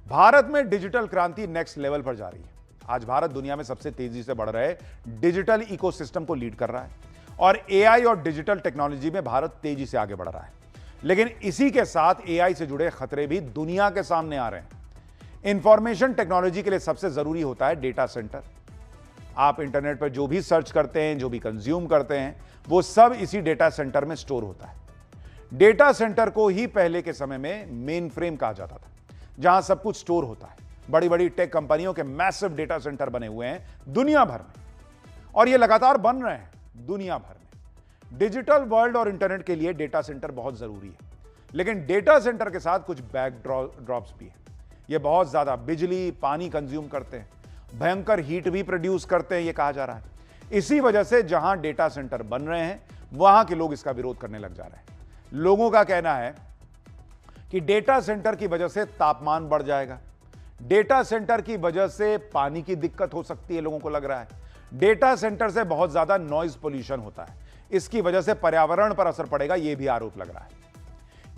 भारत में डिजिटल क्रांति next level पर जा रही है। आज भारत दुनिया में सबसे तेजी से बढ़ रहे डिजिटल इकोसिस्टम को लीड कर रहा है और एआई और डिजिटल टेक्नोलॉजी में भारत तेजी से आगे बढ़ रहा है। लेकिन इसी के साथ एआई से जुड़े खतरे भी दुनिया के सामने आ रहे हैं। इंफॉर्मेशन टेक्नोलॉजी के लिए सबसे जरूरी होता है डेटा सेंटर। आप इंटरनेट पर जो भी सर्च करते हैं, जो भी कंज्यूम करते हैं, वो सब इसी डेटा सेंटर में स्टोर होता है। डेटा सेंटर को ही पहले के समय में मेन फ्रेम कहा जाता था, जहां सब कुछ स्टोर होता है। बड़ी बड़ी टेक कंपनियों के मैसिव डेटा सेंटर बने हुए हैं दुनिया भर में, और ये लगातार बन रहे हैं दुनिया भर में। डिजिटल वर्ल्ड और इंटरनेट के लिए डेटा सेंटर बहुत जरूरी है, लेकिन डेटा सेंटर के साथ कुछ बैकड्रॉप्स भी हैं। ये बहुत ज्यादा बिजली, पानी कंज्यूम करते हैं, भयंकर हीट भी प्रोड्यूस करते हैं, ये कहा जा रहा है। इसी वजह से जहां डेटा सेंटर बन रहे हैं, वहां के लोग इसका विरोध करने लग जा रहे हैं। लोगों का कहना है कि डेटा सेंटर की वजह से तापमान बढ़ जाएगा, डेटा सेंटर की वजह से पानी की दिक्कत हो सकती है, लोगों को लग रहा है। डेटा सेंटर से बहुत ज्यादा नॉइज पोल्यूशन होता है, इसकी वजह से पर्यावरण पर असर पड़ेगा, यह भी आरोप लग रहा है।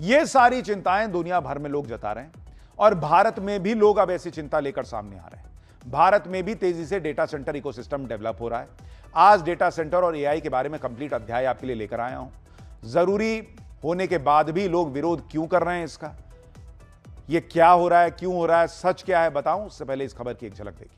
यह सारी चिंताएं दुनिया भर में लोग जता रहे हैं और भारत में भी लोग अब ऐसी चिंता लेकर सामने आ रहे हैं। भारत में भी तेजी से डेटा सेंटर इकोसिस्टम डेवलप हो रहा है। आज डेटा सेंटर और एआई के बारे में कंप्लीट अध्याय आपके लिए लेकर आया हूं। जरूरी होने के बाद भी लोग विरोध क्यों कर रहे हैं इसका, ये क्या हो रहा है, क्यों हो रहा है, सच क्या है, बताऊं उससे पहले इस खबर की एक झलक देखिए।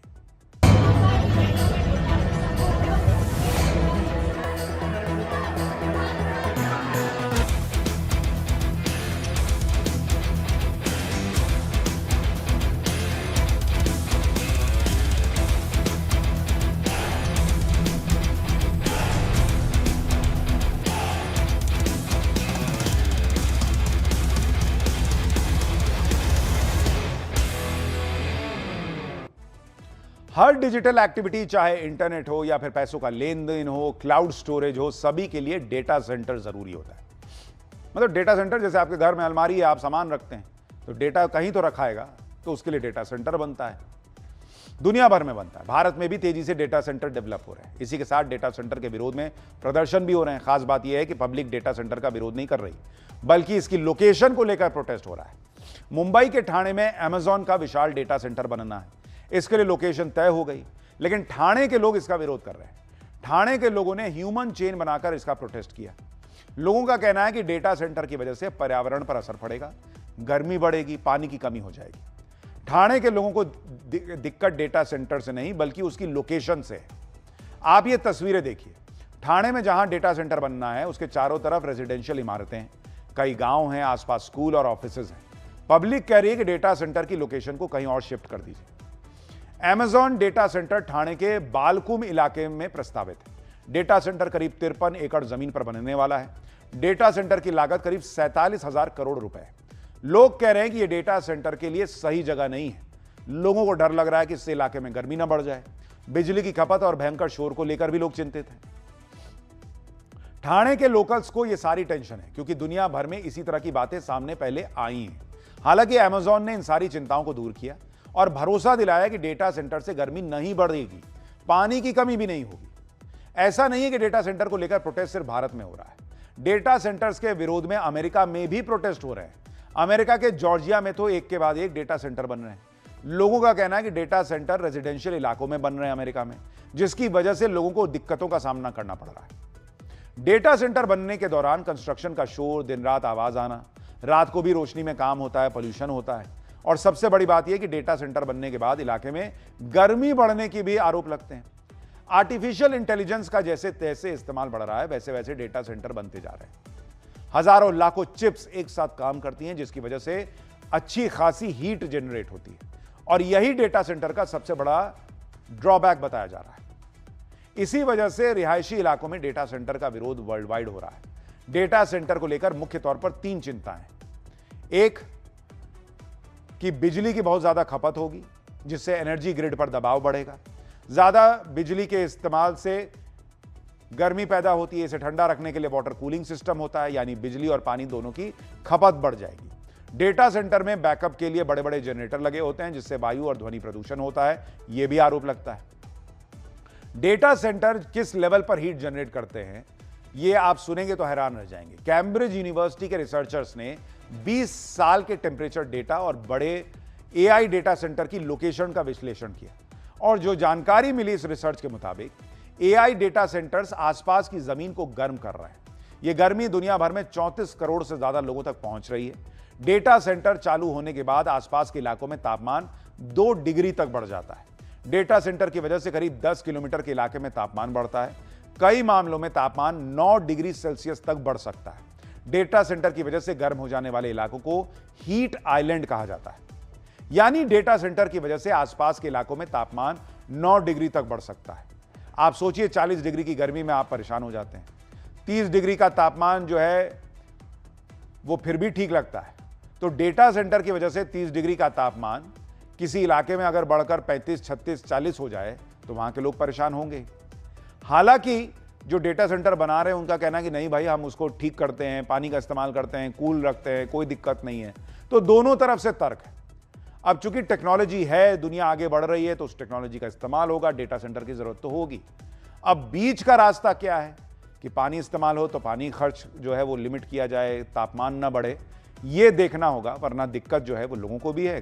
हर डिजिटल एक्टिविटी, चाहे इंटरनेट हो या फिर पैसों का लेन देन हो, क्लाउड स्टोरेज हो, सभी के लिए डेटा सेंटर जरूरी होता है। मतलब डेटा सेंटर जैसे आपके घर में अलमारी है, आप सामान रखते हैं तो डेटा कहीं तो रखाएगा, तो उसके लिए डेटा सेंटर बनता है। दुनिया भर में बनता है। भारत में भी तेजी से डेटा सेंटर डेवलप हो रहे हैं। इसी के साथ डेटा सेंटर के विरोध में प्रदर्शन भी हो रहे हैं। खास बात यह है कि पब्लिक डेटा सेंटर का विरोध नहीं कर रही, बल्कि इसकी लोकेशन को लेकर प्रोटेस्ट हो रहा है। मुंबई के ठाणे में अमेजॉन का विशाल डेटा सेंटर बनना है, इसके लिए लोकेशन तय हो गई, लेकिन ठाणे के लोग इसका विरोध कर रहे हैं। ठाणे के लोगों ने ह्यूमन चेन बनाकर इसका प्रोटेस्ट किया। लोगों का कहना है कि डेटा सेंटर की वजह से पर्यावरण पर असर पड़ेगा, गर्मी बढ़ेगी, पानी की कमी हो जाएगी। ठाणे के लोगों को दिक्कत डेटा सेंटर से नहीं, बल्कि उसकी लोकेशन से है। आप ये तस्वीरें देखिए। ठाणे में जहां डेटा सेंटर बनना है, उसके चारों तरफ रेजिडेंशियल इमारतें हैं, कई गांव हैं, आसपास स्कूल और ऑफिसेज हैं। पब्लिक कह रही है कि डेटा सेंटर की लोकेशन को कहीं और शिफ्ट कर दीजिए। अमेजॉन डेटा सेंटर ठाणे के बालकुम इलाके में प्रस्तावित है। डेटा सेंटर करीब 53 एकड़ जमीन पर बनने वाला है। डेटा सेंटर की लागत करीब 47,000 करोड़ रुपए है। लोग कह रहे हैं कि यह डेटा सेंटर के लिए सही जगह नहीं है। लोगों को डर लग रहा है कि इससे इलाके में गर्मी ना बढ़ जाए। बिजली की खपत और भयंकर शोर को लेकर भी लोग चिंतित हैं। ठाणे के लोकल्स को यह सारी टेंशन है, क्योंकि दुनिया भर में इसी तरह की बातें सामने पहले आई हैं। हालांकि अमेजॉन ने इन सारी चिंताओं को दूर किया और भरोसा दिलाया कि डेटा सेंटर से गर्मी नहीं बढ़ेगी, पानी की कमी भी नहीं होगी। ऐसा नहीं है कि डेटा सेंटर को लेकर प्रोटेस्ट सिर्फ भारत में हो रहा है। डेटा सेंटर्स के विरोध में अमेरिका में भी प्रोटेस्ट हो रहे हैं। अमेरिका के जॉर्जिया में तो एक के बाद एक डेटा सेंटर बन रहे हैं। लोगों का कहना है कि डेटा सेंटर रेजिडेंशियल इलाकों में बन रहे हैं अमेरिका में, जिसकी वजह से लोगों को दिक्कतों का सामना करना पड़ रहा है। डेटा सेंटर बनने के दौरान कंस्ट्रक्शन का शोर, दिन रात आवाज आना, रात को भी रोशनी में काम होता है, पोल्यूशन होता है, और सबसे बड़ी बात यह कि डेटा सेंटर बनने के बाद इलाके में गर्मी बढ़ने की भी आरोप लगते हैं। आर्टिफिशियल इंटेलिजेंस का जैसे तैसे इस्तेमाल बढ़ रहा है, वैसे वैसे डेटा सेंटर बनते जा रहे हैं। हजारों लाखों चिप्स एक साथ काम करती हैं, जिसकी वजह से अच्छी खासी हीट जनरेट होती है, और यही डेटा सेंटर का सबसे बड़ा ड्रॉबैक बताया जा रहा है। इसी वजह से रिहायशी इलाकों में डेटा सेंटर का विरोध वर्ल्ड वाइड हो रहा है। डेटा सेंटर को लेकर मुख्य तौर पर 3 चिंताएं। एक, कि बिजली की बहुत ज्यादा खपत होगी, जिससे एनर्जी ग्रिड पर दबाव बढ़ेगा। ज्यादा बिजली के इस्तेमाल से गर्मी पैदा होती है, इसे ठंडा रखने के लिए वाटर कूलिंग सिस्टम होता है, यानी बिजली और पानी दोनों की खपत बढ़ जाएगी। डेटा सेंटर में बैकअप के लिए बड़े बड़े जनरेटर लगे होते हैं, जिससे वायु और ध्वनि प्रदूषण होता है, यह भी आरोप लगता है। डेटा सेंटर किस लेवल पर हीट जनरेट करते हैं, ये आप सुनेंगे तो हैरान रह जाएंगे। कैम्ब्रिज यूनिवर्सिटी के रिसर्चर्स ने 20 साल के टेम्परेचर डेटा और बड़े एआई डेटा सेंटर की लोकेशन का विश्लेषण किया और जो जानकारी मिली इस रिसर्च के मुताबिक एआई डेटा सेंटर्स आसपास की जमीन को गर्म कर रहे हैं। यह गर्मी दुनिया भर में 34 करोड़ से ज्यादा लोगों तक पहुंच रही है। डेटा सेंटर चालू होने के बाद आसपास के इलाकों में तापमान 2 डिग्री तक बढ़ जाता है। डेटा सेंटर की वजह से करीब 10 किलोमीटर के इलाके में तापमान बढ़ता है। कई मामलों में तापमान 9 डिग्री सेल्सियस तक बढ़ सकता है। डेटा सेंटर की वजह से गर्म हो जाने वाले इलाकों को हीट आइलैंड कहा जाता है। यानी डेटा सेंटर की वजह से आसपास के इलाकों में तापमान 9 डिग्री तक बढ़ सकता है। आप सोचिए 40 डिग्री की गर्मी में आप परेशान हो जाते हैं। 30 डिग्री का तापमान जो है वो फिर भी ठीक लगता है। तो डेटा सेंटर की वजह से 30 डिग्री का तापमान किसी इलाके में अगर बढ़कर 35, 36, 40 हो जाए तो वहां के लोग परेशान होंगे। हालांकि जो डेटा सेंटर बना रहे हैं उनका कहना है कि नहीं भाई, हम उसको ठीक करते हैं, पानी का इस्तेमाल करते हैं, कूल रखते हैं, कोई दिक्कत नहीं है। तो दोनों तरफ से तर्क है। अब चूंकि टेक्नोलॉजी है, दुनिया आगे बढ़ रही है, तो उस टेक्नोलॉजी का इस्तेमाल होगा, डेटा सेंटर की जरूरत तो होगी। अब बीच का रास्ता क्या है कि पानी इस्तेमाल हो तो पानी खर्च जो है वो लिमिट किया जाए, तापमान ना बढ़े, ये देखना होगा, वरना दिक्कत जो है वो लोगों को भी है,